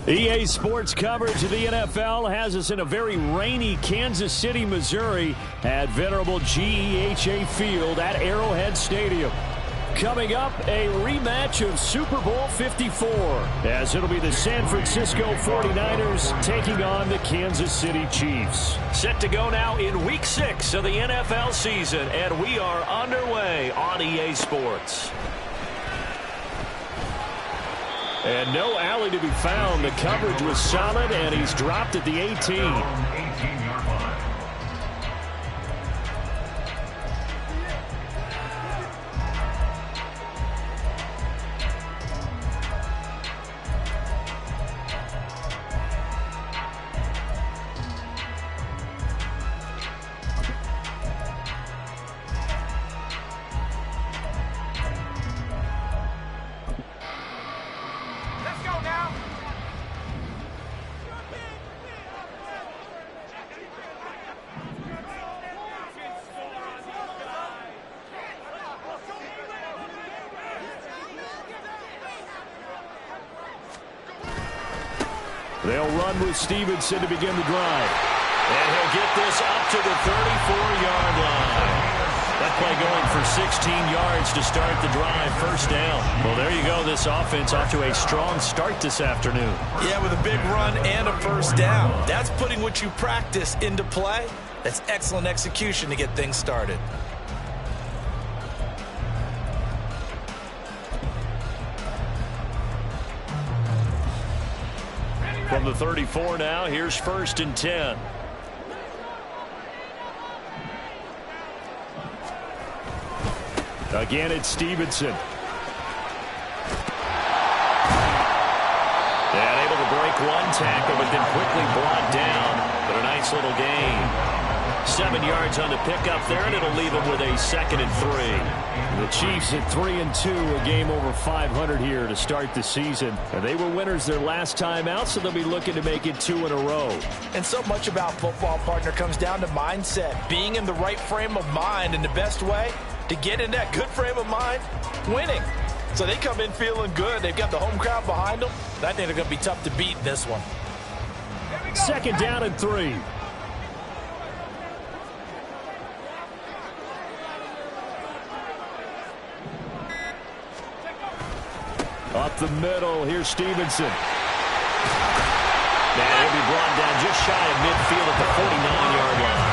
EA Sports coverage of the NFL has us in a very rainy Kansas City, Missouri at venerable GEHA Field at Arrowhead Stadium. Coming up, a rematch of Super Bowl 54, as it'll be the San Francisco 49ers taking on the Kansas City Chiefs. Set to go now in Week 6 of the NFL season, and we are underway on EA Sports. And no alley to be found. The coverage was solid, and he's dropped at the 18. They'll run with Stevenson to begin the drive. And he'll get this up to the 34-yard line. That play going for 16 yards to start the drive. First down. Well, there you go. This offense off to a strong start this afternoon. Yeah, with a big run and a first down. That's putting what you practice into play. That's excellent execution to get things started. From the 34 now, here's 1st and 10. Again, it's Stevenson. And able to break one tackle, but then quickly brought down. But a nice little gain. 7 yards on the pickup there, and it'll leave him with a 2nd and 3. The Chiefs at 3-2, a game over 500 here to start the season. And they were winners their last time out, so they'll be looking to make it 2 in a row. And so much about football, partner, comes down to mindset. Being in the right frame of mind, and the best way to get in that good frame of mind, winning. So they come in feeling good. They've got the home crowd behind them. I think they're going to be tough to beat in this one. 2nd down and 3. Up the middle, here's Stevenson. And he'll be brought down just shy of midfield at the 49-yard line.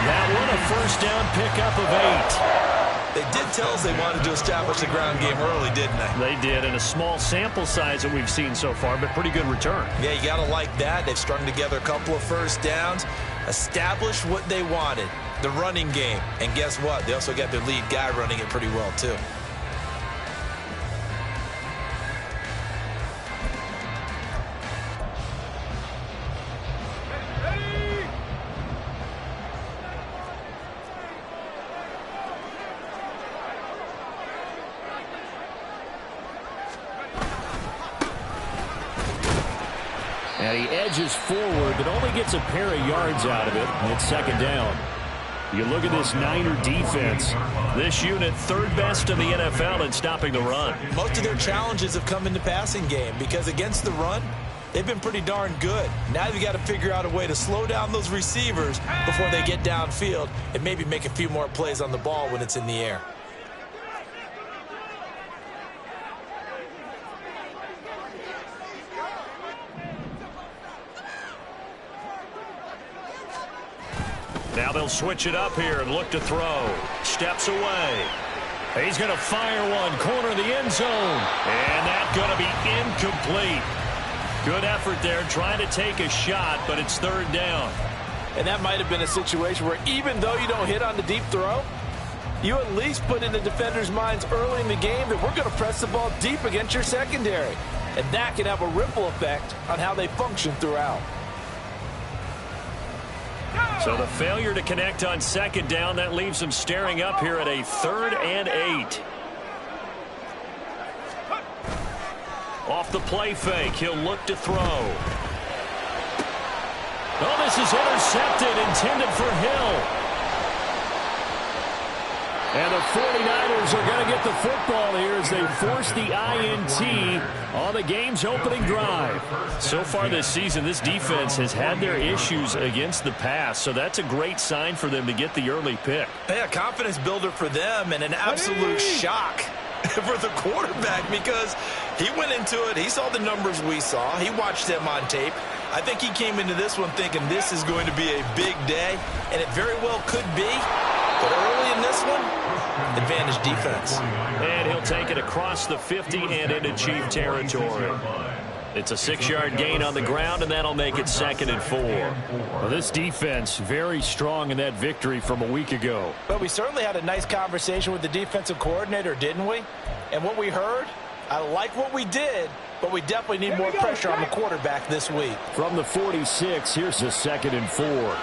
That one a first down pickup of 8. They did tell us they wanted to establish the ground game early, didn't they? They did, and a small sample size that we've seen so far, but pretty good return. Yeah, you got to like that. They've strung together a couple of first downs, established what they wanted, the running game. And guess what? They also got their lead guy running it pretty well, too. And he edges forward, but only gets a pair of yards out of it. And it's 2nd down. You look at this Niner defense. This unit, 3rd best in the NFL in stopping the run. Most of their challenges have come in the passing game because against the run, they've been pretty darn good. Now you've got to figure out a way to slow down those receivers before they get downfield and maybe make a few more plays on the ball when it's in the air. Now they'll switch it up here and look to throw. Steps away. He's going to fire one, corner of the end zone. And that's going to be incomplete. Good effort there, trying to take a shot, but it's third down. And that might have been a situation where even though you don't hit on the deep throw, you at least put in the defenders' minds early in the game that we're going to press the ball deep against your secondary. And that can have a ripple effect on how they function throughout. So the failure to connect on second down, that leaves them staring up here at a 3rd and 8. Off the play fake, he'll look to throw. Oh, this is intercepted, intended for Hill. And the 49ers are going to get the football here as they force the INT on the game's opening drive. So far this season, this defense has had their issues against the pass, so that's a great sign for them to get the early pick. Yeah, confidence builder for them and an absolute shock for the quarterback because he went into it. He saw the numbers we saw. He watched them on tape. I think he came into this one thinking this is going to be a big day, and it very well could be. But early in this one, advantage defense. And he'll take it across the 50 and into Chief territory. It's a 6-yard gain on the ground, and that'll make it 2nd and 4. Well, this defense very strong in that victory from a week ago. But we certainly had a nice conversation with the defensive coordinator, didn't we? And what we heard, I like what we did, but we definitely need more pressure on the quarterback this week. From the 46, here's the 2nd and 4.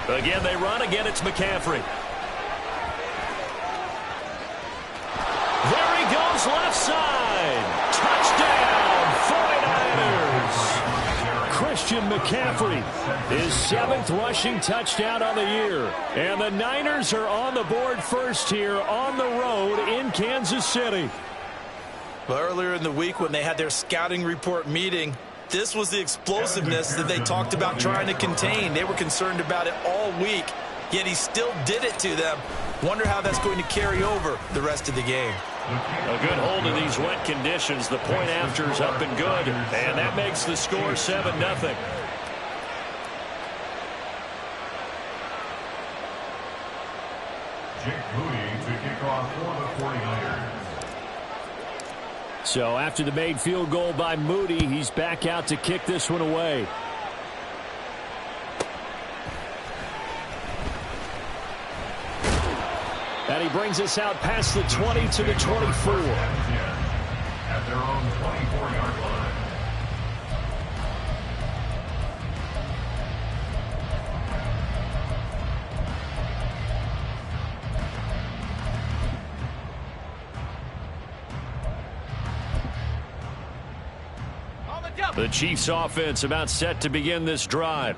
Again, they run. Again, it's McCaffrey. There he goes, left side. Touchdown, 49ers. Christian McCaffrey, his 7th rushing touchdown on the year. And the Niners are on the board first here on the road in Kansas City. Well, earlier in the week when they had their scouting report meeting, this was the explosiveness that they talked about trying to contain. They were concerned about it all week, yet he still did it to them. Wonder how that's going to carry over the rest of the game. A good hold of these wet conditions. The point after's up and good, and that makes the score 7-0. Jake Moody to kick off for the 49ers. So after the made field goal by Moody, he's back out to kick this one away. And he brings us out past the 20 to the 24. At their own 24-yard line. The Chiefs offense about set to begin this drive.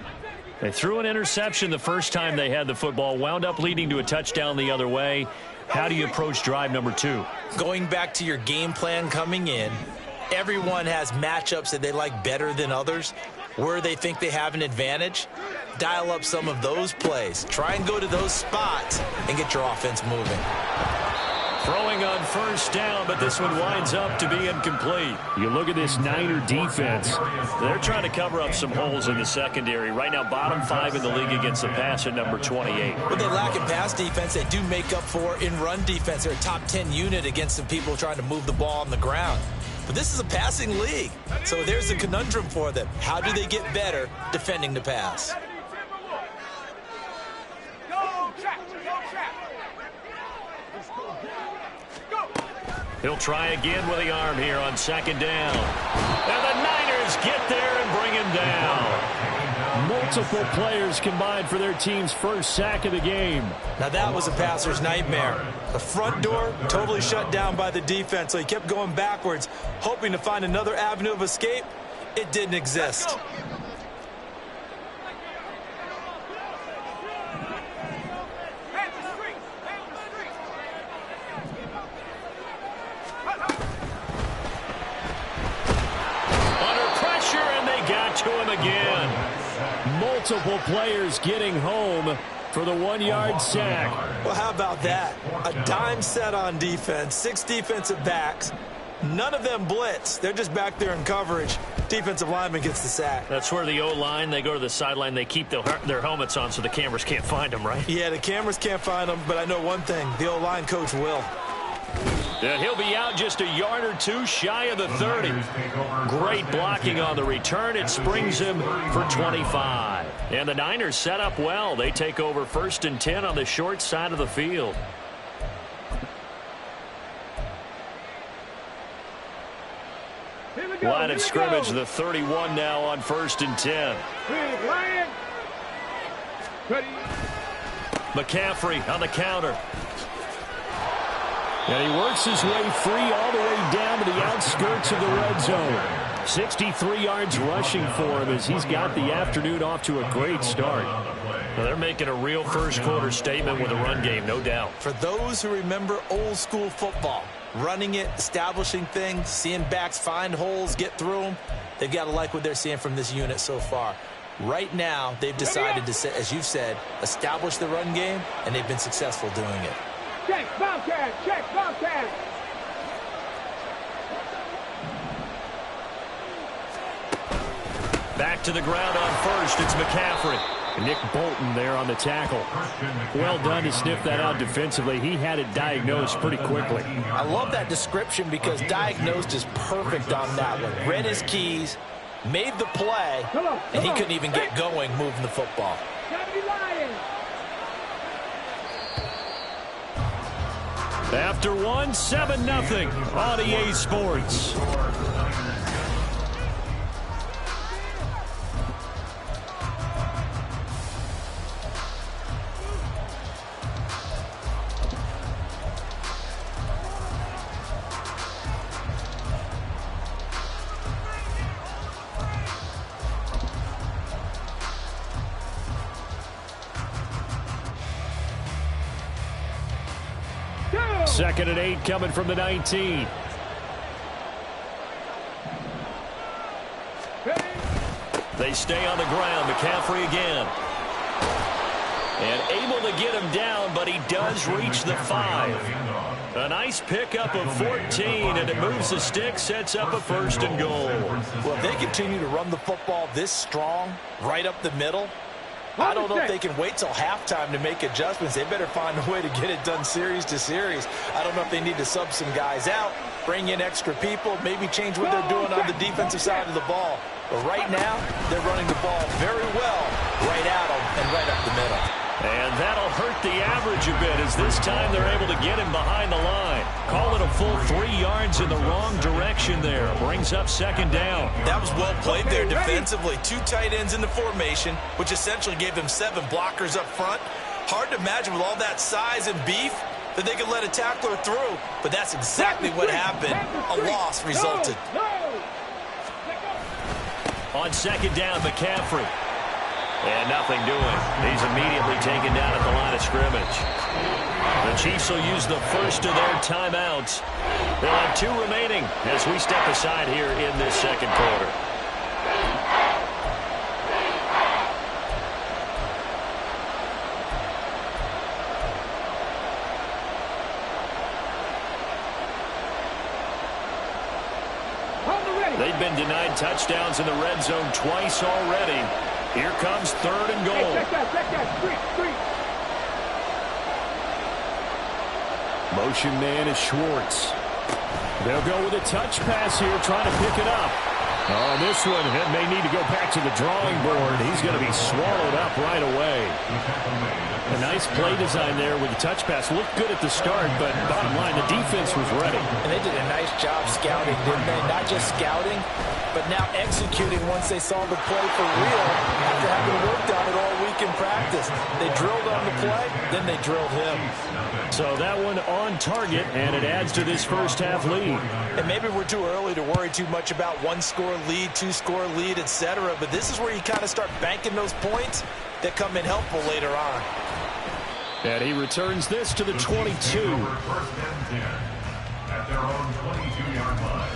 They threw an interception the first time they had the football, wound up leading to a touchdown the other way. How do you approach drive number 2? Going back to your game plan coming in, everyone has matchups that they like better than others. Where they think they have an advantage, dial up some of those plays. Try and go to those spots and get your offense moving. Throwing on first down, but this one winds up to be incomplete. You look at this Niner defense. They're trying to cover up some holes in the secondary. Right now, bottom 5 in the league against the pass at number 28. What they lack in pass defense, they do make up for in run defense. They're a top 10 unit against some people trying to move the ball on the ground. But this is a passing league, so there's a conundrum for them. How do they get better defending the pass? He'll try again with the arm here on second down. And the Niners get there and bring him down. Multiple players combined for their team's first sack of the game. Now that was a passer's nightmare. The front door totally shut down by the defense, so he kept going backwards, hoping to find another avenue of escape. It didn't exist. To him again. Multiple players getting home, for the 1-yard sack. Well, how about that? A dime set on defense, 6 defensive backs. None of them blitz. They're just back there in coverage. Defensive lineman gets the sack. That's where the O-line, they go to the sideline, they keep their helmets on so the cameras can't find them, right? Yeah, the cameras can't find them, but I know one thing. The O-line coach will. And he'll be out just a yard or two shy of the 30. Great blocking on the return. It springs him for 25. And the Niners set up well. They take over 1st and 10 on the short side of the field. Line of scrimmage, the 31 now on 1st and 10. McCaffrey on the counter. And he works his way free all the way down to the outskirts of the red zone. 63 yards rushing for him as he's got the afternoon off to a great start. Well, they're making a real first-quarter statement with a run game, no doubt. For those who remember old-school football, running it, establishing things, seeing backs find holes, get through them, they've got to like what they're seeing from this unit so far. Right now, they've decided to, as you've said, establish the run game, and they've been successful doing it. Check, Bobcat! Check, Bobcat! Back to the ground on first. It's McCaffrey. Nick Bolton there on the tackle. Well done to sniff that out defensively. He had it diagnosed pretty quickly. I love that description because diagnosed is perfect on that one. Read his keys, made the play, and he couldn't even get going moving the football. After one, 7-0 on EA Sports. Second and 8 coming from the 19. They stay on the ground. McCaffrey again. And able to get him down, but he does reach the 5. A nice pickup of 14, and it moves the stick, sets up a 1st and goal. Well, if they continue to run the football this strong, right up the middle, I don't know if they can wait till halftime to make adjustments. They better find a way to get it done series to series. I don't know if they need to sub some guys out, bring in extra people, maybe change what they're doing on the defensive side of the ball. But right now, they're running the ball very well right at them and right up the middle. And that'll hurt the average a bit as this time they're able to get him behind the line. Call it a full 3 yards in the wrong direction there. Brings up 2nd down. That was well played there defensively. 2 tight ends in the formation, which essentially gave them 7 blockers up front. Hard to imagine with all that size and beef that they could let a tackler through. But that's exactly what happened. A loss resulted. On 2nd down, McCaffrey. And nothing doing. He's immediately taken down at the line of scrimmage. The Chiefs will use the first of their timeouts. They'll have 2 remaining as we step aside here in this 2nd quarter. They've been denied touchdowns in the red zone twice already. Here comes 3rd and goal. Motion man is Schwartz. They'll go with a touch pass here, trying to pick it up. On this one, it may need to go back to the drawing board. He's going to be swallowed up right away. A nice play design there with the touch pass. Looked good at the start, but bottom line, the defense was ready. And they did a nice job scouting, didn't they? Not just scouting, but now executing once they saw the play for real after having worked on it all week in practice. They drilled on the play, then they drilled him. So that one on target, and it adds to this first half lead. And maybe we're too early to worry too much about 1-score lead, 2-score lead, etc. But this is where you kind of start banking those points that come in helpful later on. And he returns this to the 22. First and 10 at their own 22-yard line.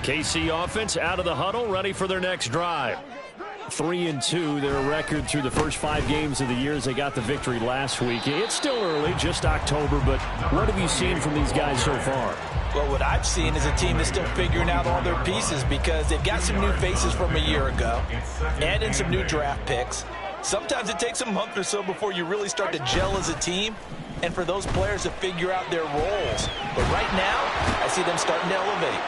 The KC offense out of the huddle, ready for their next drive. 3-2, their record through the first 5 games of the year as they got the victory last week. It's still early, just October, but what have you seen from these guys so far? Well, what I've seen is a team that's still figuring out all their pieces because they've got some new faces from a year ago, add in some new draft picks. Sometimes it takes a month or so before you really start to gel as a team and for those players to figure out their roles. But right now, I see them starting to elevate.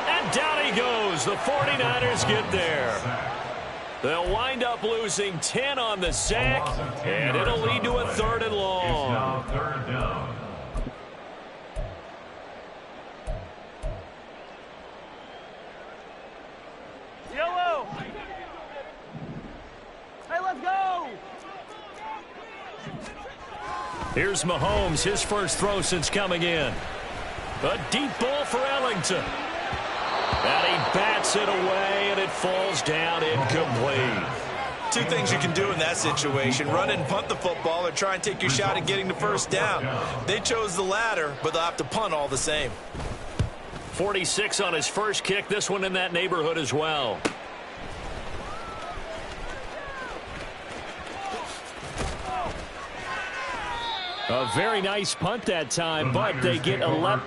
And down he goes. The 49ers get there. They'll wind up losing 10 on the sack, and it'll lead to a 3rd and long. Third down. Yellow. Hey, let's go. Here's Mahomes, his first throw since coming in. A deep ball for Ellington. And he bats it away, and it falls down incomplete. 2 things you can do in that situation: run and punt the football, or try and take your shot at getting the first down. They chose the latter, but they'll have to punt all the same. 46 on his first kick. This one in that neighborhood as well. A very nice punt that time, but they get 11.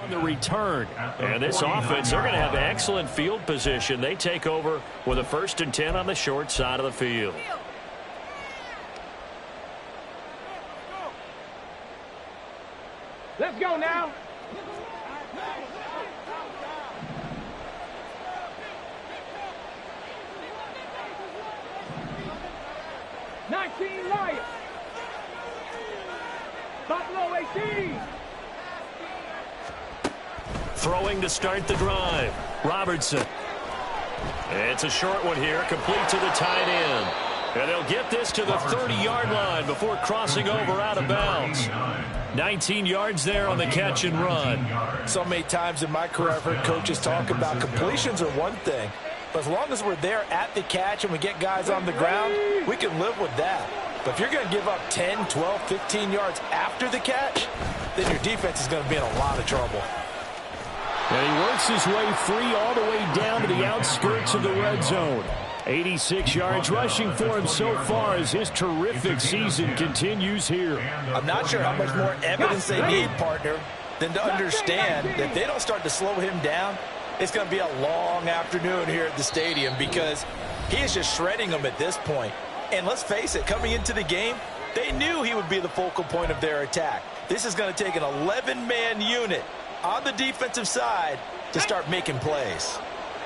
The return, and this offense, they're going to have excellent field position. They take over with a 1st and 10 on the short side of the field. Let's go now. Lions. Buffalo 18. Throwing to start the drive. Robertson. It's a short one here, complete to the tight end. And they'll get this to the 30-yard line before crossing over out of bounds. 19 yards there on the catch and run. So many times in my career I've heard coaches talk about completions are one thing, but as long as we're there at the catch and we get guys on the ground, we can live with that. But if you're going to give up 10, 12, 15 yards after the catch, then your defense is going to be in a lot of trouble. And he works his way free all the way down to the outskirts of the red zone. 86 yards rushing for him so far as his terrific season continues here. I'm not sure how much more evidence they need, partner, than to understand that if they don't start to slow him down, it's going to be a long afternoon here at the stadium because he is just shredding them at this point. And let's face it, coming into the game, they knew he would be the focal point of their attack. This is going to take an 11-man unit on the defensive side to start making plays.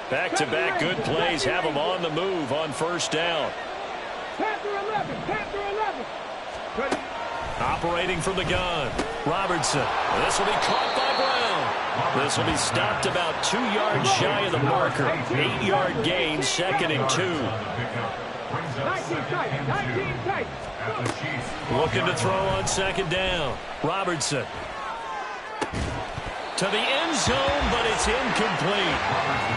Back-to-back good plays have him on the move on first down. Panther 11. Panther 11. Operating from the gun. Robertson. This will be caught by Brown. This will be stopped about 2 yards shy of the marker. 8-yard gain, 2nd and 2. 19 tight. Looking to throw on 2nd down. Robertson. To the end zone, but it's incomplete.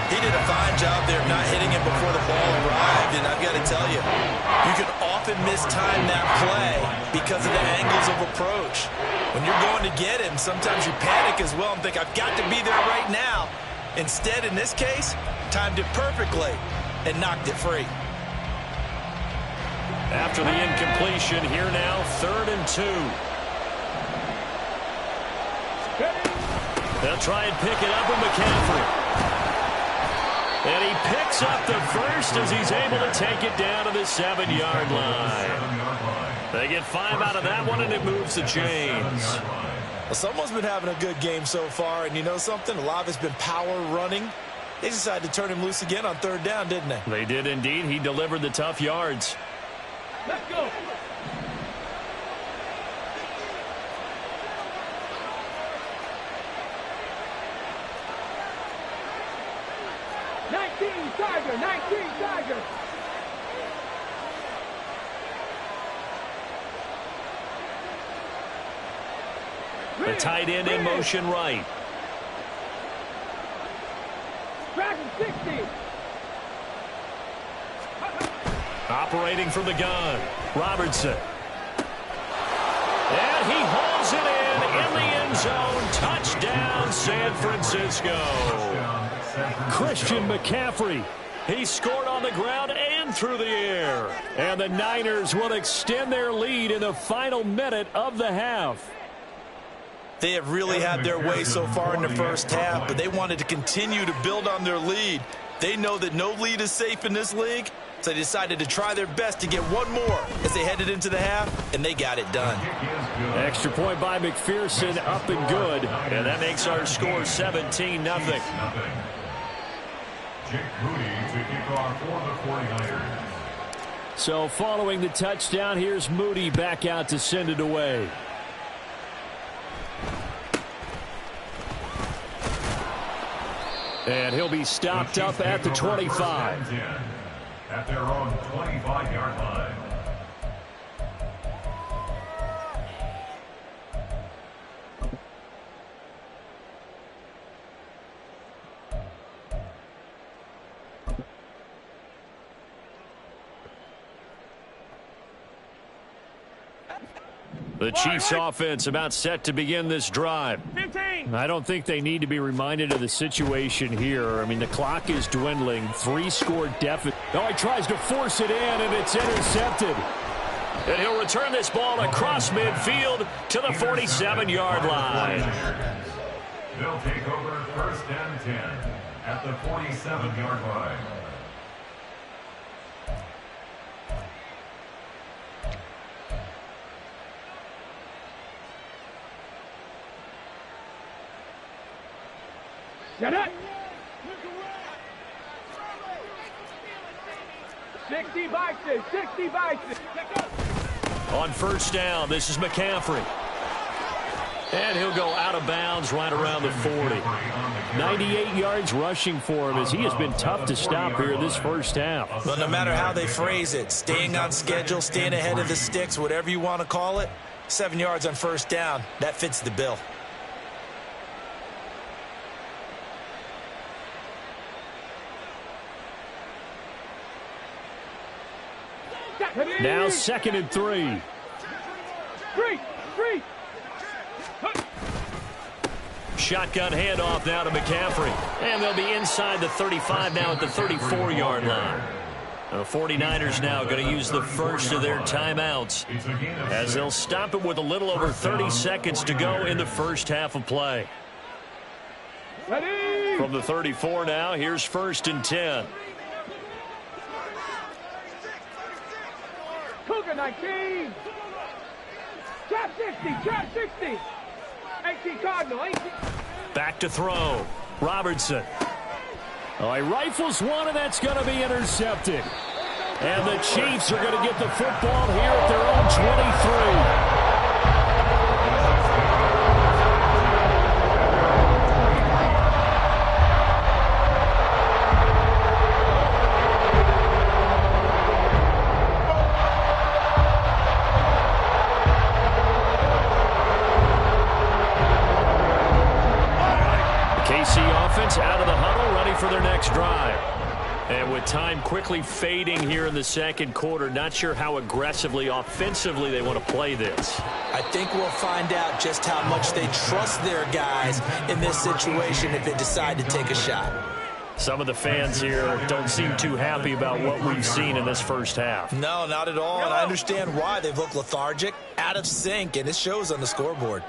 He did a fine job there of not hitting him before the ball arrived, and I've got to tell you, you can often mistime that play because of the angles of approach. When you're going to get him, sometimes you panic as well and think, I've got to be there right now. Instead, in this case, timed it perfectly and knocked it free. After the incompletion, here now, 3rd and 2. They'll try and pick it up with McCaffrey. And he picks up the first as he's able to take it down to the 7-yard line. They get 5 out of that one, and it moves the chains. Well, someone's been having a good game so far, and you know something? A lot of it's been power running. They decided to turn him loose again on 3rd down, didn't they? They did indeed. He delivered the tough yards. Let's go. Tiger, 19 Tiger. The tight end in motion right. Dragon 60. Operating from the gun, Robertson. And he hauls it in the end zone. Touchdown, San Francisco. Christian McCaffrey. He scored on the ground and through the air. And the Niners will extend their lead in the final minute of the half. They have really had their way so far in the first half, but they wanted to continue to build on their lead. They know that no lead is safe in this league, so they decided to try their best to get one more as they headed into the half, and they got it done. Extra point by McPherson, up and good. And that makes our score 17-0. Jake Moody to kick off for the 49ers. So following the touchdown, here's Moody back out to send it away. And he'll be stopped up at the 25. At their own 25-yard line. The Chiefs offense about set to begin this drive. 15. I don't think they need to be reminded of the situation here. I mean, the clock is dwindling. 3-score deficit. Oh, he tries to force it in, and it's intercepted. And he'll return this ball across midfield to the 47-yard line. They'll take over first and 10 at the 47-yard line. Get it. 60 biceps, 60 biceps. On first down, this is McCaffrey. And he'll go out of bounds right around the 40. 98 yards rushing for him as he has been tough to stop here this first half. Well, no matter how they phrase it, staying on schedule, staying ahead of the sticks, whatever you want to call it, 7 yards on first down, that fits the bill. Now 2nd and 3. Three. Shotgun handoff now to McCaffrey. And they'll be inside the 35 now at the 34-yard line. The 49ers now going to use the first of their timeouts as they'll stop it with a little over 30 seconds to go in the first half of play. Ready. From the 34 now, here's 1st and 10. Cougar 19. Trap 60. 18 Cardinal, 18. Back to throw. Robertson. Oh, he rifles one, and that's going to be intercepted. And the Chiefs are going to get the football here at their own 23. Out of the huddle, ready for their next drive. And with time quickly fading here in the second quarter, not sure how aggressively, offensively they want to play this. I think we'll find out just how much they trust their guys in this situation if they decide to take a shot. Some of the fans here don't seem too happy about what we've seen in this first half. No, not at all, and I understand why. They've looked lethargic, out of sync, and it shows on the scoreboard.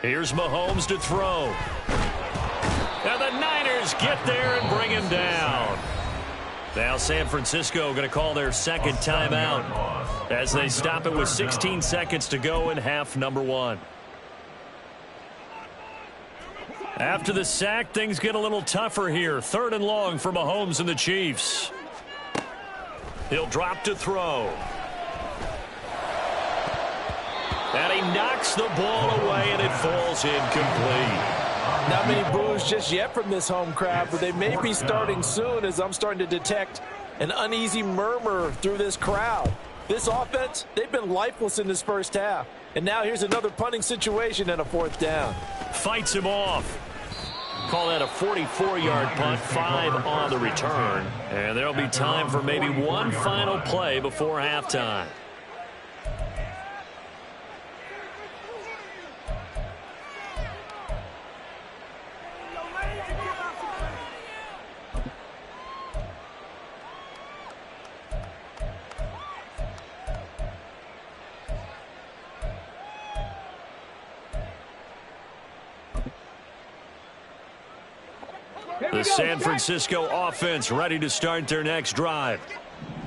Here's Mahomes to throw. And the Niners get there and bring him down. Now San Francisco going to call their second timeout as they stop it with 16 seconds to go in half number 1. After the sack, things get a little tougher here. 3rd and long for Mahomes and the Chiefs. He'll drop to throw. And he knocks the ball away, and it falls incomplete. Not many boos just yet from this home crowd, but they may be starting soon as I'm starting to detect an uneasy murmur through this crowd. This offense, they've been lifeless in this first half. And now here's another punting situation and a 4th down. Fights him off. Call that a 44-yard punt, 5 on the return. And there'll be time for maybe one final play before halftime. The San Francisco offense ready to start their next drive.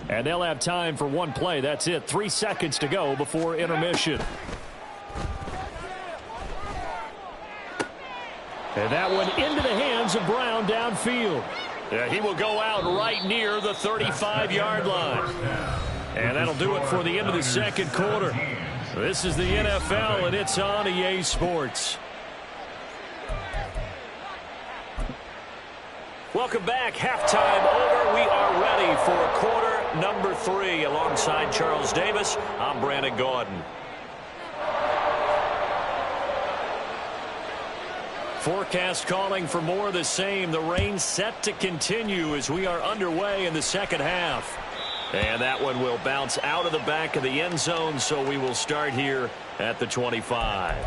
And they'll have time for one play. That's it. 3 seconds to go before intermission. And that one into the hands of Brown downfield. Yeah, he will go out right near the 35-yard line. And that'll do it for the end of the second quarter. This is the NFL, and it's on EA Sports. Welcome back. Halftime over. We are ready for quarter number 3. Alongside Charles Davis, I'm Brandon Gaudin. Forecast calling for more of the same. The rain set to continue as we are underway in the second half. And that one will bounce out of the back of the end zone, so we will start here at the 25.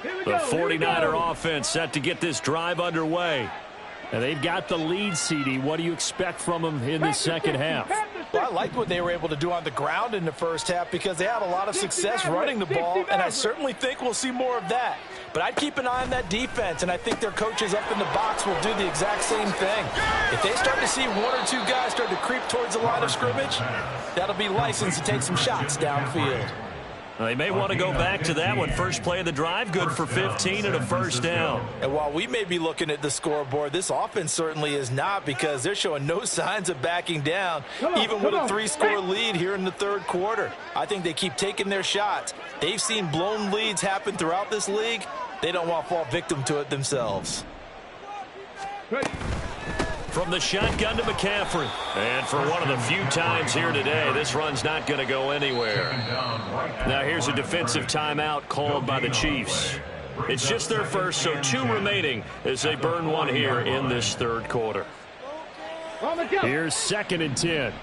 The 49er offense set to get this drive underway. And they've got the lead, CD. What do you expect from them in the second half? Well, I liked what they were able to do on the ground in the first half because they had a lot of success running the ball, and I certainly think we'll see more of that. But I'd keep an eye on that defense, and I think their coaches up in the box will do the exact same thing. If they start to see 1 or 2 guys start to creep towards the line of scrimmage, that'll be licensed to take some shots downfield. They may want to go back to that one. First play of the drive, good for 15 and a first down. And while we may be looking at the scoreboard, this offense certainly is not because they're showing no signs of backing down, even with a 3-score lead here in the third quarter. I think they keep taking their shots. They've seen blown leads happen throughout this league. They don't want to fall victim to it themselves. From the shotgun to McCaffrey. And for one of the few times here today, this run's not going to go anywhere. Now here's a defensive timeout called by the Chiefs. It's just their first, so 2 remaining as they burn one here in this third quarter. Here's 2nd and 10.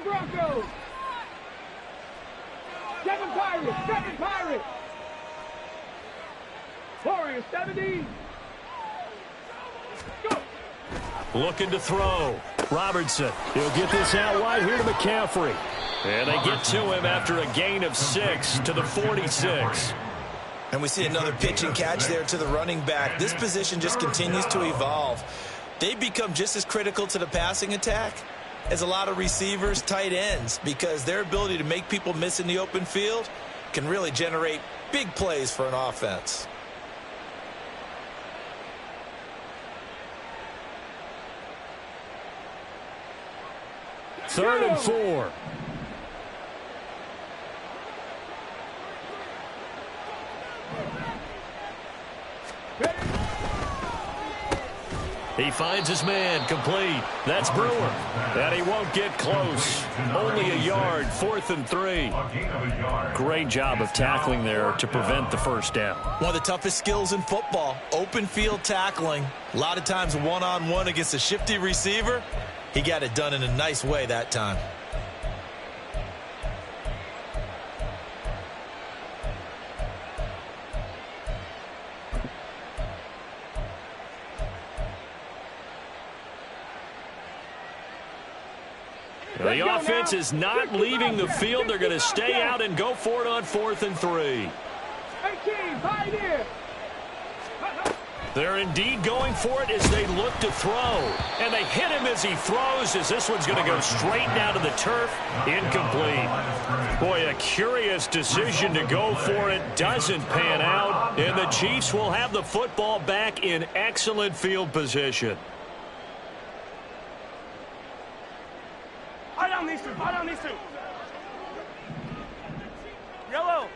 Broncos. 7 Pirates. 7 Pirates. Warriors 70. Go. Looking to throw. Robertson. He'll get this out wide here to McCaffrey. And they get to him after a gain of 6 to the 46. And we see another pitch and catch there to the running back. This position just continues to evolve. They become just as critical to the passing attack as a lot of receivers, tight ends, because their ability to make people miss in the open field can really generate big plays for an offense. Third and 4. He finds his man, complete. That's Brewer. And he won't get close. Only a yard, 4th and 3. Great job of tackling there to prevent the first down. One of the toughest skills in football, open field tackling. A lot of times one-on-one against a shifty receiver. He got it done in a nice way that time. The offense is not leaving the field. They're going to stay out and go for it on 4th and 3. They're indeed going for it as they look to throw. And they hit him as he throws, as this one's going to go straight down to the turf. Incomplete. Boy, a curious decision to go for it. Doesn't pan out. And the Chiefs will have the football back in excellent field position. High down these two. High down these two. Yellow.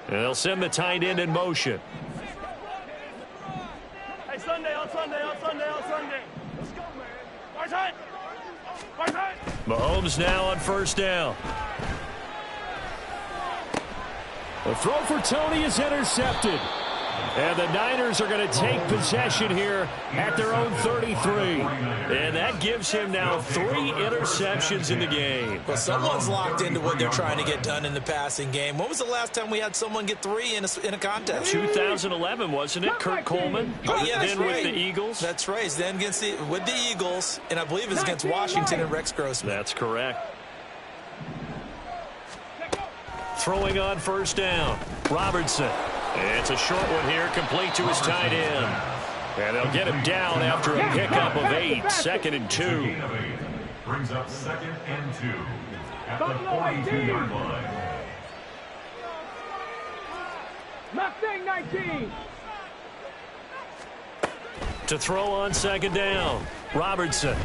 They'll send the tight end in motion. Hey, Sunday, on Sunday, on Sunday, on Sunday. Let's go, man. Far side. Far side. Mahomes now on first down. The throw for Tony is intercepted. And the Niners are going to take possession here at their own 33. And that gives him now 3 interceptions in the game. Well, someone's locked into what they're trying to get done in the passing game. When was the last time we had someone get 3 in a contest? 2011, wasn't it? Kurt Coleman. Oh, yeah, that's then right. with the Eagles. That's right. Then with the Eagles, and I believe it was against Washington and Rex Grossman. That's correct. Throwing on first down. Robertson. It's a short one here, complete to his tight end. And they'll get him down after a pickup of 8, 2nd and 2. Brings up 2nd and 2 at the 42-yard line. Mustang 19. To throw on 2nd down. Robertson.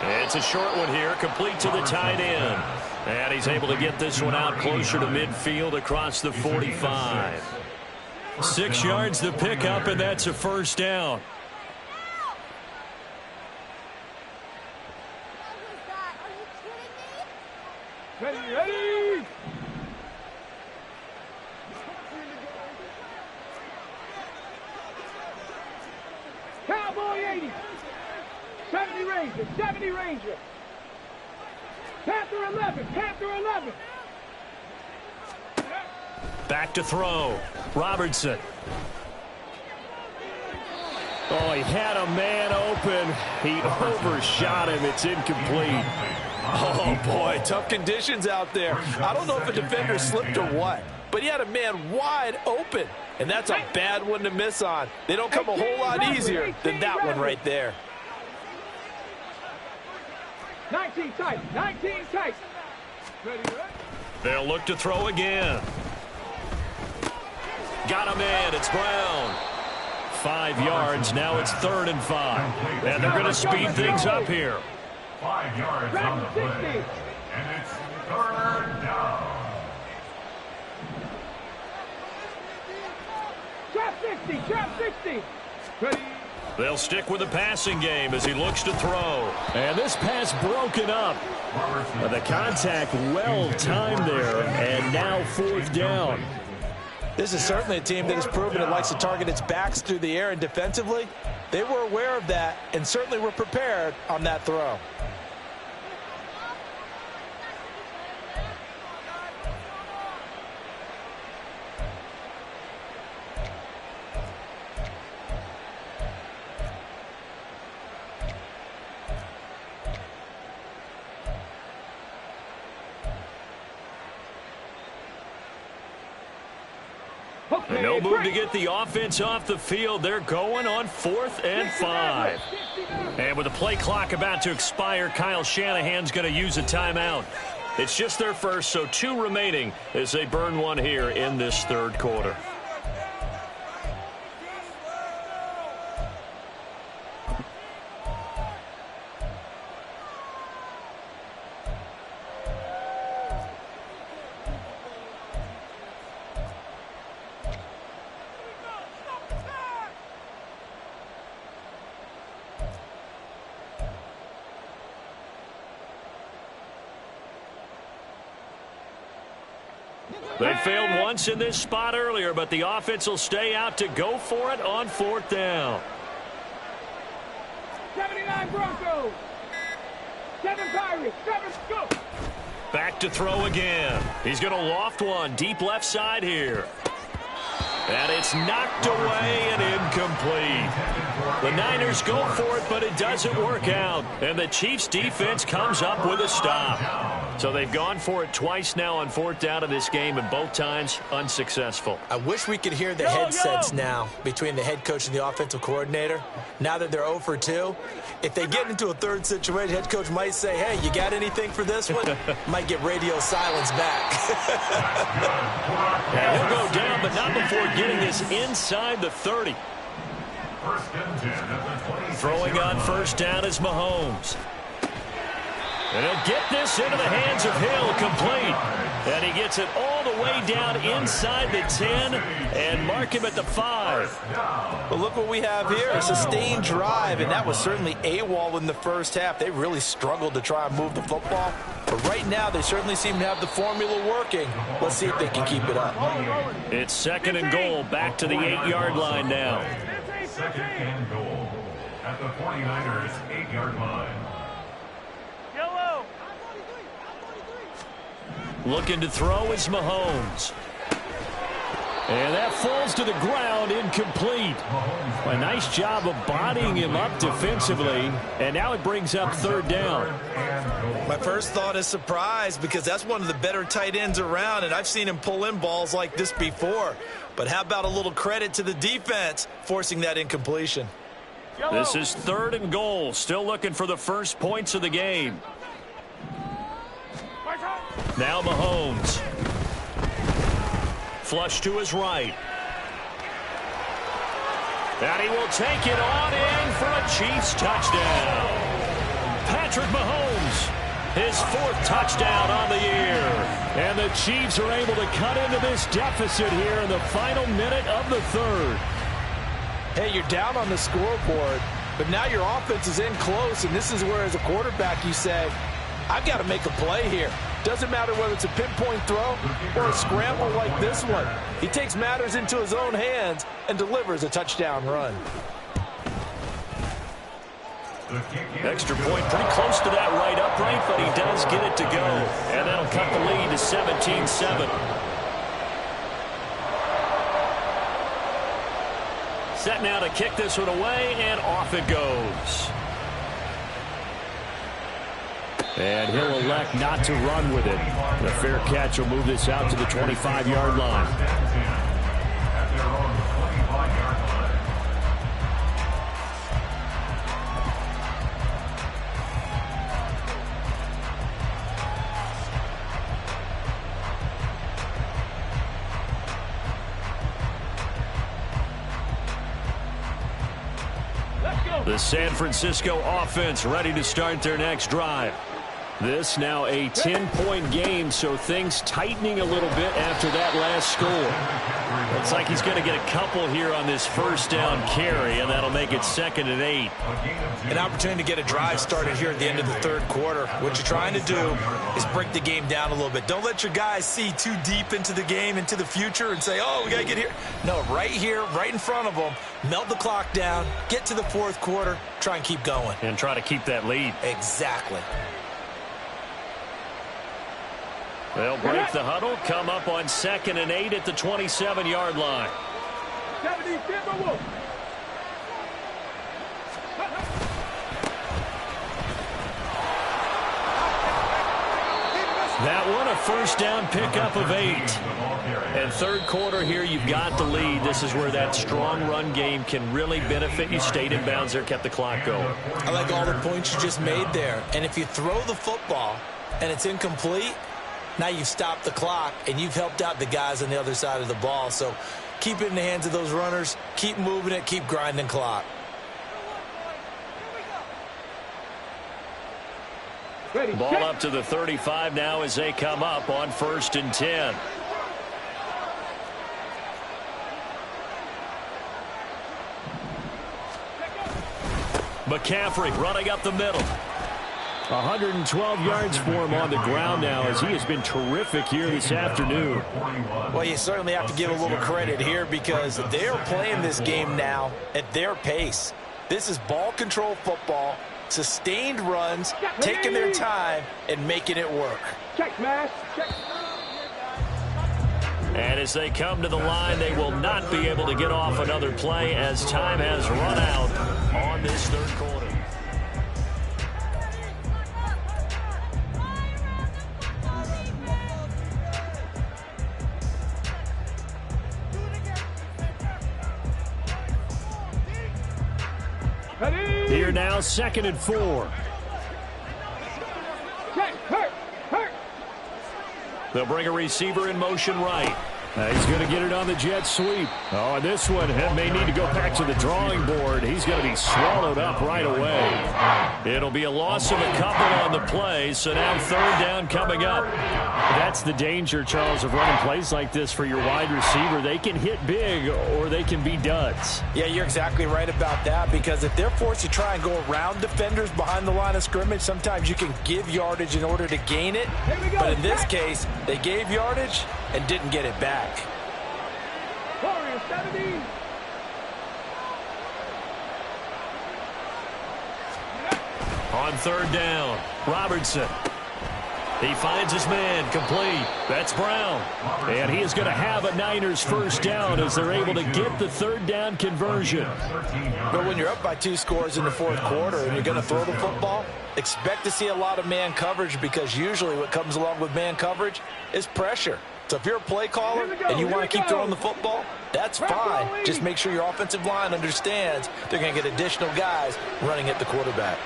It's a short one here, complete to the tight end. And he's able to get this one out closer to midfield across the 45. 6 yards the pickup, and that's a first down. Ready, ready. Cowboy 80. 70 Ranger, 70 Ranger. Panther 11, Panther 11. Back to throw. Robertson. Oh, he had a man open. He overshot him. It's incomplete. Oh, boy, tough conditions out there. I don't know if a defender slipped or what, but he had a man wide open, and that's a bad one to miss on. They don't come a whole lot easier than that one right there. 19 tight, 19 tight. Ready, ready. They'll look to throw again. Got a man. It's Brown. 5 yards. Now it's 3rd and 5. And they're going to speed things up here. 5 yards on the play. And it's 3rd down. Trap 60, trap 60. Ready. They'll stick with the passing game as he looks to throw. And this pass broken up. The contact well timed there. And now 4th down. This is certainly a team that has proven it likes to target its backs through the air, and defensively, they were aware of that and certainly were prepared on that throw. And no move to get the offense off the field. They're going on 4th and 5. And with the play clock about to expire, Kyle Shanahan's going to use a timeout. It's just their first, so 2 remaining as they burn one here in this 3rd quarter. They failed once in this spot earlier, but the offense will stay out to go for it on 4th down. 79 Broncos. 7 Pirates. 7, go. Back to throw again. He's going to loft one deep left side here. And it's knocked away and incomplete. The Niners go for it, but it doesn't work out. And the Chiefs defense comes up with a stop. So they've gone for it twice now on 4th down of this game, and both times unsuccessful. I wish we could hear the headsets now between the head coach and the offensive coordinator. Now that they're 0 for 2, if they get into a third situation, head coach might say, hey, you got anything for this one? Might get radio silence back. And he'll go down, but not before getting this inside the 30. Throwing on 1st down is Mahomes. And he'll get this into the hands of Hill, complete. And he gets it all the way down inside the 10 and mark him at the 5. Well, look what we have here, a sustained drive, and that was certainly AWOL in the first half. They really struggled to try and move the football. But right now, they certainly seem to have the formula working. Let's see if they can keep it up. It's 2nd and goal, back to the 8-yard line now. 2nd and goal at the 49ers 8-yard line. Yellow. Looking to throw is Mahomes. And that falls to the ground, incomplete. A nice job of bodying him up defensively. And now it brings up 3rd down. My first thought is surprise, because that's one of the better tight ends around, and I've seen him pull in balls like this before. But how about a little credit to the defense forcing that incompletion? This is 3rd and goal. Still looking for the first points of the game. Now Mahomes. Flush to his right. And he will take it on in for a Chiefs touchdown. Patrick Mahomes, his 4th touchdown on the year. And the Chiefs are able to cut into this deficit here in the final minute of the 3rd. Hey, you're down on the scoreboard, but now your offense is in close, and this is where, as a quarterback, you say, I've got to make a play here. Doesn't matter whether it's a pinpoint throw or a scramble like this one. He takes matters into his own hands and delivers a touchdown run. Extra point pretty close to that right upright, but he does get it to go. And that'll cut the lead to 17-7. Set now to kick this one away, and off it goes. And he'll elect not to run with it. The fair catch will move this out to the 25-yard line. The San Francisco offense ready to start their next drive. This now a 10-point game, so things tightening a little bit after that last score. Looks like he's going to get a couple here on this 1st down carry, and that'll make it 2nd and 8. An opportunity to get a drive started here at the end of the 3rd quarter. What you're trying to do is break the game down a little bit. Don't let your guys see too deep into the game, into the future, and say, oh, we got to get here. No, right here, right in front of them, melt the clock down, get to the 4th quarter, try and keep going. And try to keep that lead. Exactly. They'll break the huddle, come up on 2nd and 8 at the 27-yard line. That one, a 1st down pickup of 8. And 3rd quarter here, you've got the lead. This is where that strong run game can really benefit you. Stayed in bounds there, kept the clock going. I like all the points you just made there. And if you throw the football and it's incomplete, now you've stopped the clock, and you've helped out the guys on the other side of the ball. So keep it in the hands of those runners. Keep moving it. Keep grinding clock. Ball up to the 35 now as they come up on 1st and 10. McCaffrey running up the middle. 112 yards for him on the ground now, as he has been terrific here this afternoon. Well, you certainly have to give a little credit here, because they're playing this game now at their pace. This is ball control football, sustained runs, taking their time and making it work. Check, smash. Check. And as they come to the line, they will not be able to get off another play as time has run out on this 3rd quarter. Here now, 2nd and 4. Check. Hurt. They'll bring a receiver in motion right. He's going to get it on the jet sweep. Oh, and this one may need to go back to the drawing board. He's going to be swallowed up right away. It'll be a loss of a couple on the play, so now 3rd down coming up. That's the danger, Charles, of running plays like this for your wide receiver. They can hit big or they can be duds. Yeah, you're exactly right about that, because if they're forced to try and go around defenders behind the line of scrimmage, sometimes you can give yardage in order to gain it. But in this case, they gave yardage and didn't get it back. Warriors 70. On 3rd down, Robertson. He finds his man, complete. That's Brown. And he is going to have a Niners 1st down as they're able to get the 3rd down conversion. But when you're up by 2 scores in the 4th quarter and you're going to throw the football, expect to see a lot of man coverage, because usually what comes along with man coverage is pressure. So if you're a play caller and you want to keep throwing the football, that's fine. Just make sure your offensive line understands they're going to get additional guys running at the quarterback.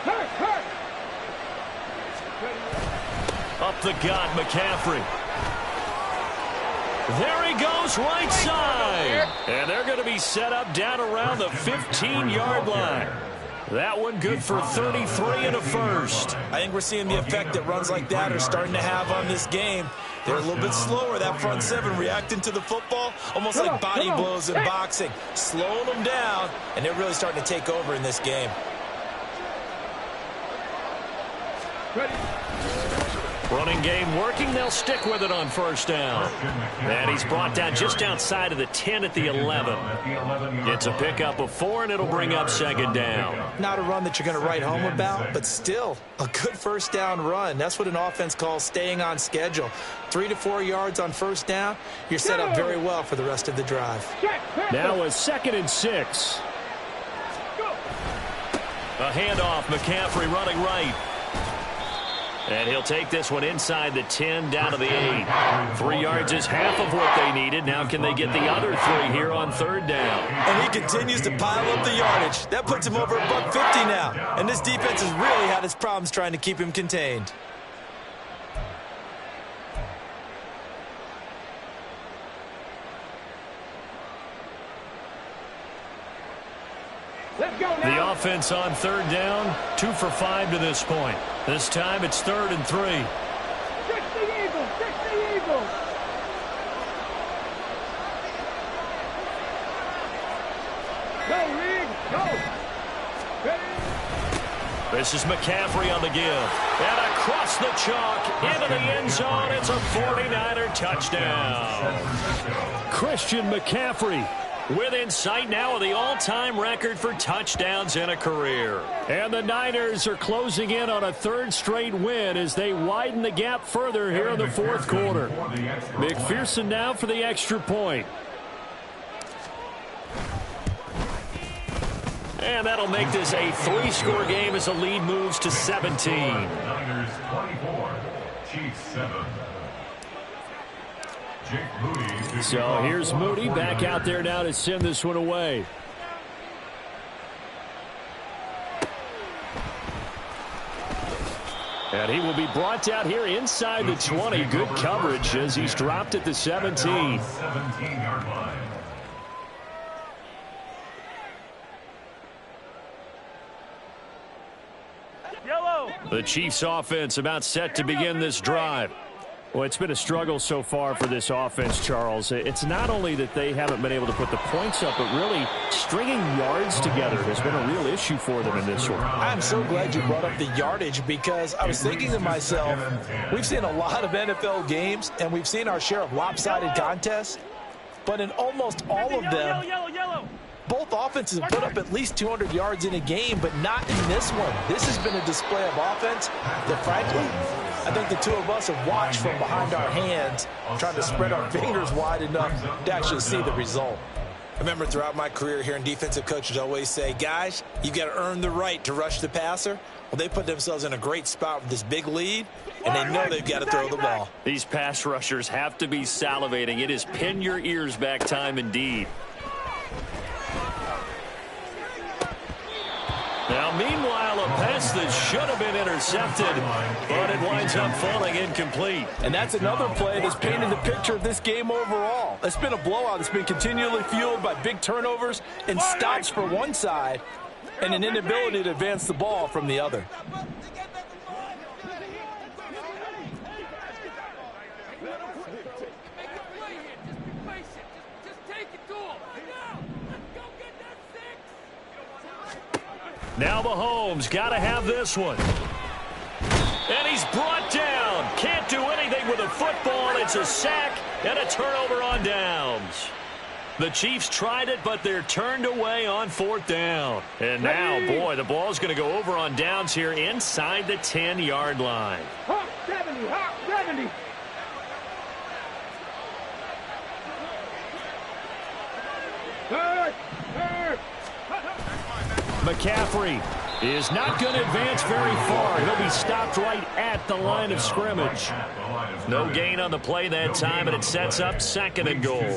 Hurt. Up the gut, McCaffrey. There he goes, right side. And they're going to be set up down around the 15-yard line. That one good for 33 and a 1st. I think we're seeing the effect that runs like that are starting to have on this game. They're a little bit slower, that front 7, reacting to the football, almost like body blows in boxing, slowing them down, and they're really starting to take over in this game. Ready. Running game working. They'll stick with it on 1st down. And he's brought down just outside of the 10 at the 11. It's a pickup of 4, and it'll bring up 2nd down. Not a run that you're going to write home about, but still a good 1st down run. That's what an offense calls staying on schedule. 3 to 4 yards on 1st down. You're set up very well for the rest of the drive. Now a 2nd and 6. A handoff. McCaffrey running right. And he'll take this one inside the 10 down to the 8. 3 yards is half of what they needed. Now can they get the other 3 here on 3rd down? And he continues to pile up the yardage. That puts him over $150 now. And this defense has really had its problems trying to keep him contained. Let's go now. The offense on 3rd down, 2 for 5 to this point. This time it's 3rd and 3. Fix the Eagles. Fix the Eagles. Go, Reed. Go. Ready. This is McCaffrey on the give. And across the chalk into the end zone. It's a 49er touchdown. Christian McCaffrey within sight now of the all-time record for touchdowns in a career. And the Niners are closing in on a 3rd straight win as they widen the gap further here in the 4th quarter. McPherson now for the extra point. And that'll make this a 3-score game as the lead moves to 17. Niners 24, Chiefs 7. So here's Moody back out there now to send this one away. And he will be brought down here inside the 20. Good coverage as he's dropped at the 17. 17-yard line. Yellow. The Chiefs offense about set to begin this drive. Well, it's been a struggle so far for this offense, Charles. It's not only that they haven't been able to put the points up, but really stringing yards together has been a real issue for them in this one. I'm so glad you brought up the yardage, because I was thinking to myself, we've seen a lot of NFL games, and we've seen our share of lopsided contests, but in almost all of them, Yellow. both offenses have put up at least 200 yards in a game, but not in this one. This has been a display of offense that, frankly, I think the two of us have watched from behind our hands, trying to spread our fingers wide enough to actually see the result. I remember throughout my career hearing defensive coaches always say, guys, you got to earn the right to rush the passer. Well, they put themselves in a great spot with this big lead, and they know they've got to throw the ball. These pass rushers have to be salivating. It is pin your ears back time indeed. Now, meanwhile, a pass that should have been intercepted, but it winds up falling incomplete. And that's another play that's painted the picture of this game overall. It's been a blowout. It's been continually fueled by big turnovers and stops for one side and an inability to advance the ball from the other. Now Mahomes got to have this one. And he's brought down. Can't do anything with a football. It's a sack and a turnover on downs. The Chiefs tried it, but they're turned away on 4th down. And now, boy, the ball's going to go over on downs here inside the 10-yard line. Hawk 70, Hawk 70. McCaffrey is not going to advance very far. He'll be stopped right at the line of scrimmage. No gain on the play that time, and it sets up 2nd and goal.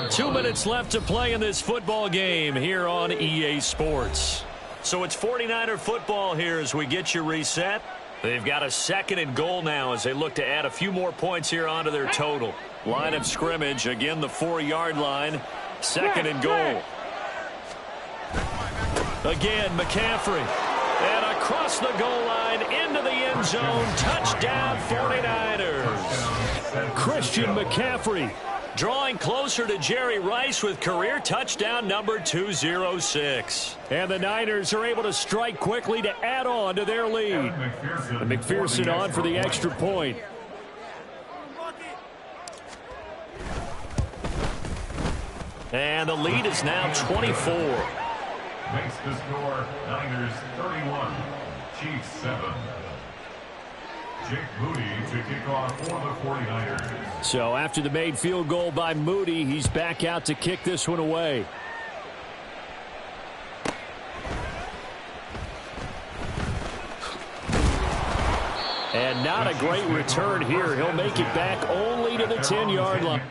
2 minutes left to play in this football game here on EA Sports. So it's 49er football here as we get you reset. They've got a 2nd and goal now as they look to add a few more points here onto their total. Line of scrimmage, again the 4-yard line. 2nd and goal. Again, McCaffrey. And across the goal line into the end zone. Touchdown 49ers. Christian McCaffrey drawing closer to Jerry Rice with career touchdown number 206. And the Niners are able to strike quickly to add on to their lead. And McPherson on for the extra point. And the lead is now 24. Makes the score Niners 31, Chiefs 7. Jake Moody to kick off for the 49ers. So after the made field goal by Moody, he's back out to kick this one away. And not a great return here. He'll make it back only to the 10-yard line.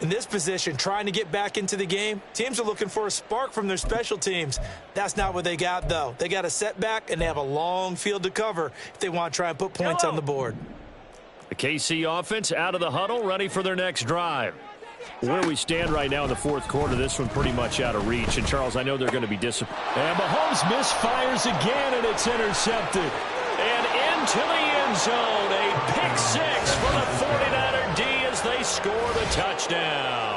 In this position, trying to get back into the game, teams are looking for a spark from their special teams. That's not what they got, though. They got a setback, and they have a long field to cover if they want to try and put points on the board. The KC offense out of the huddle, ready for their next drive. Where we stand right now in the 4th quarter, this one pretty much out of reach. And, Charles, I know they're going to be disappointed. And Mahomes misfires again, and it's intercepted. And into the end zone, a pick 6 for the 49er D as they score the touchdown.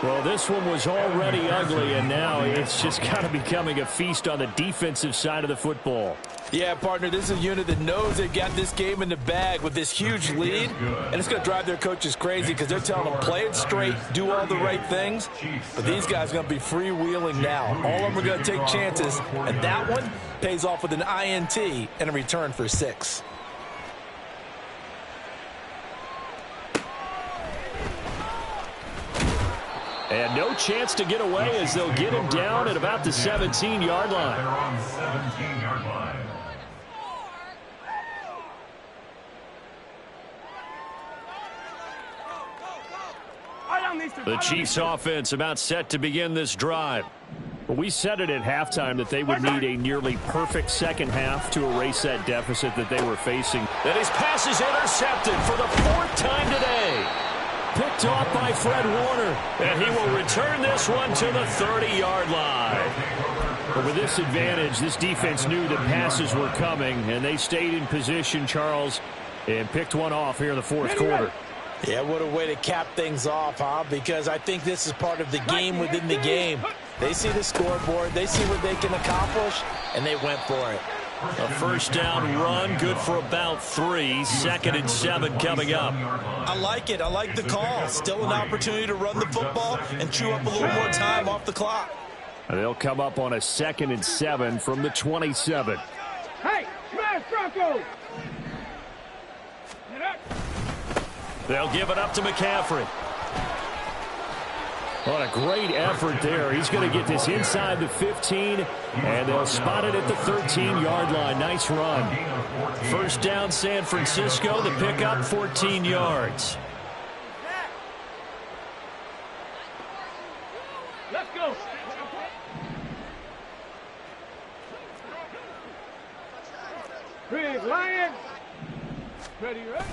Well, this one was already ugly, and now it's just kind of becoming a feast on the defensive side of the football. Yeah, partner, this is a unit that knows they've got this game in the bag with this huge lead, and it's going to drive their coaches crazy because they're telling them play it straight, do all the right things, but these guys are going to be freewheeling now. All of them are going to take chances, and that one pays off with an INT and a return for 6. And no chance to get away as they'll get him down at about the 17-yard line. They're on 17-yard line. The Chiefs offense about set to begin this drive. But we said it at halftime that they would need a nearly perfect second half to erase that deficit that they were facing. And his pass is intercepted for the 4th time today. Picked off by Fred Warner. And he will return this one to the 30-yard line. But with this advantage, this defense knew that passes were coming, and they stayed in position, Charles, and picked one off here in the 4th quarter. Yeah, what a way to cap things off, huh? Because I think this is part of the game within the game. They see the scoreboard, they see what they can accomplish, and they went for it. A first down run, good for about 3. 2nd and 7 coming up. I like it. I like the call. Still an opportunity to run the football and chew up a little more time off the clock. And they'll come up on a 2nd and 7 from the 27. Hey, smash Bronco! They'll give it up to McCaffrey. What a great effort there. He's going to get this inside the 15, and they'll spot it at the 13-yard line. Nice run. First down, San Francisco. The pickup, 14 yards. Let's go. Big Lions. Ready, ready.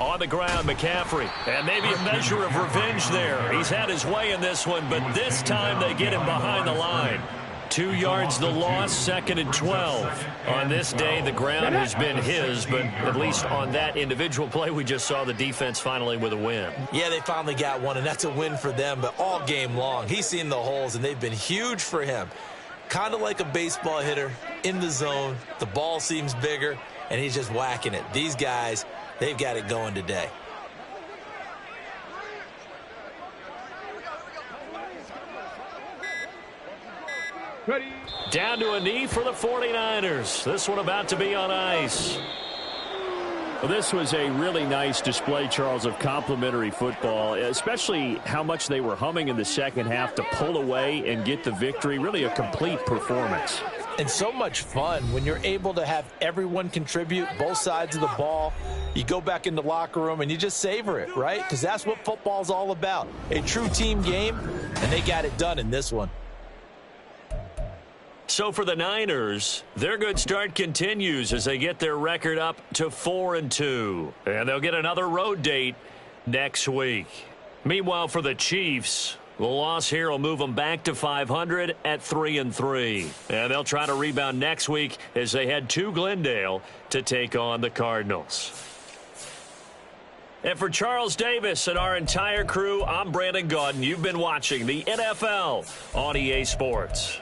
On the ground, McCaffrey. And maybe a measure of revenge there. He's had his way in this one, but this time they get him behind the line. 2 yards the loss, 2nd and 12. On this day, the ground has been his, but at least on that individual play, we just saw the defense finally with a win. Yeah, they finally got one, and that's a win for them, but all game long, he's seen the holes, and they've been huge for him. Kind of like a baseball hitter in the zone. The ball seems bigger, and he's just whacking it. These guys, they've got it going today. Ready. Down to a knee for the 49ers. This one about to be on ice. Well, this was a really nice display, Charles, of complimentary football, especially how much they were humming in the second half to pull away and get the victory. Really a complete performance. And so much fun when you're able to have everyone contribute, both sides of the ball. You go back in the locker room and you just savor it, right? Because that's what football's all about. A true team game, and they got it done in this one. So for the Niners, their good start continues as they get their record up to 4-2. And they'll get another road date next week. Meanwhile, for the Chiefs, the loss here will move them back to 500 at 3-3. And they'll try to rebound next week as they head to Glendale to take on the Cardinals. And for Charles Davis and our entire crew, I'm Brandon Gaudin. You've been watching the NFL on EA Sports.